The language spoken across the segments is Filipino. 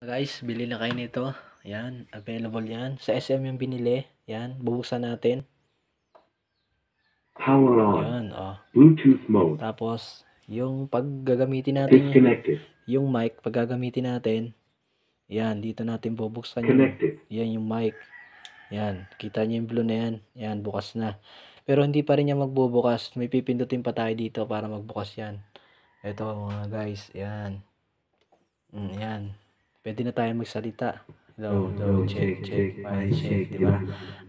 Guys, bili na kayo nito. Yan, available yan. Sa SM yung binili. Yan, bubuksan natin. Power on. Yan, oh. Bluetooth mode. Tapos, yung pag gagamitin natin Disconnected. yung mic, pag gagamitin natin, yan, dito natin bubuksan Connected. yan yung mic. Yan, kita niyo yung blue na yan. Yan, bukas na. Pero hindi pa rin yan magbubukas. May pipindutin pa tayo dito para magbukas yan. Ito mga guys, yan. Yan. Pwede na tayo magsalita. Hello, check, mic check, diba?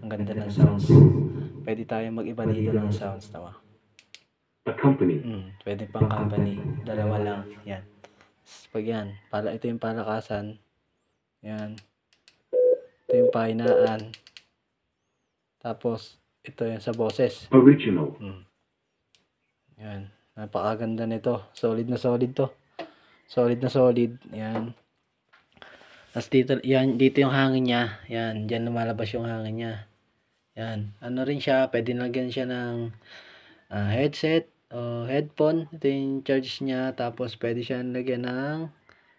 Ang ganda ng sounds. Pwede tayo mag-iba dito ng sounds, tama? A company. Pwede pang company. Dalawa lang. Yan. Pag yan, ito yung palakasan. Yan. Ito yung pahinaan. Tapos, ito yung sa boses. Original. Yan. Napakaganda nito. Solid na solid to. Solid na solid. Yan. Tapos dito, yan, dito yung hangin niya. Yan. Diyan lumalabas yung hangin niya. Yan. Ano rin siya. Pwede lagyan siya ng headset o headphone. Ito yung charge niya. Tapos pwede siya lagyan ng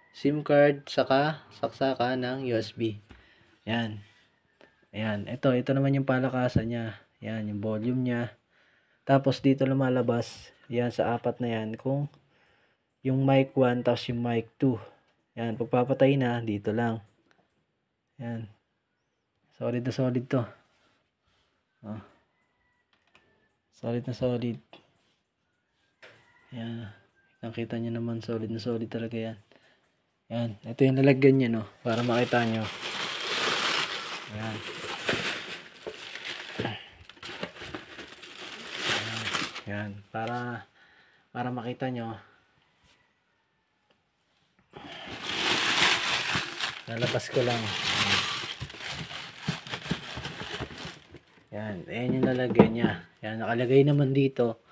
SIM card. Saka saksaka ng USB. Yan. Ayan. Ito naman yung palakasan niya. Yan. Yung volume niya. Tapos dito lumalabas. Yan sa apat na yan. Kung yung mic 1 tapos yung mic 2. Yan. Pagpapatay na, dito lang. Yan. Solid na solid to. Oh. Solid na solid. Yan. Nakita nyo naman, solid na solid talaga yan. Yan. Ito yung lalagyan niya, no? Para makita nyo. Yan. Yan. Para makita nyo. Lalabas ko lang. Yan. Ayan yung lalagyan niya. Yan. Nakalagay naman dito.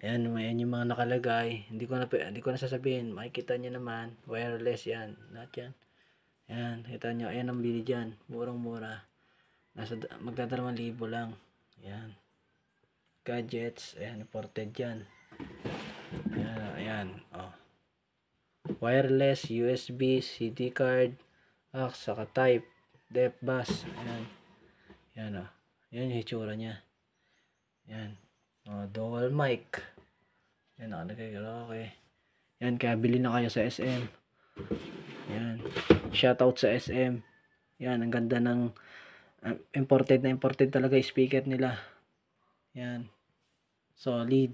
Ayan. Ayan yung mga nakalagay. Hindi ko na sasabihin. Makikita nyo naman. Wireless yan. Lahat yan. Yan. Kita nyo. Ayan ang bili dyan. Murang mura. Magdadalawang libo lang. Ayan. Gadgets. Ayan. Imported yan. Ayan. Ayan. Oh. Wireless. USB. CD card. Saka type. Def bus. Ayan. Yan o. Yan yung hitsura niya. Yan. Dual mic. Yan. Nakalagay. Okay. Yan. Kaya bili na kayo sa SM. Yan. Shoutout sa SM. Yan. Ang ganda ng imported na imported talaga yung speaker nila. Yan. Solid.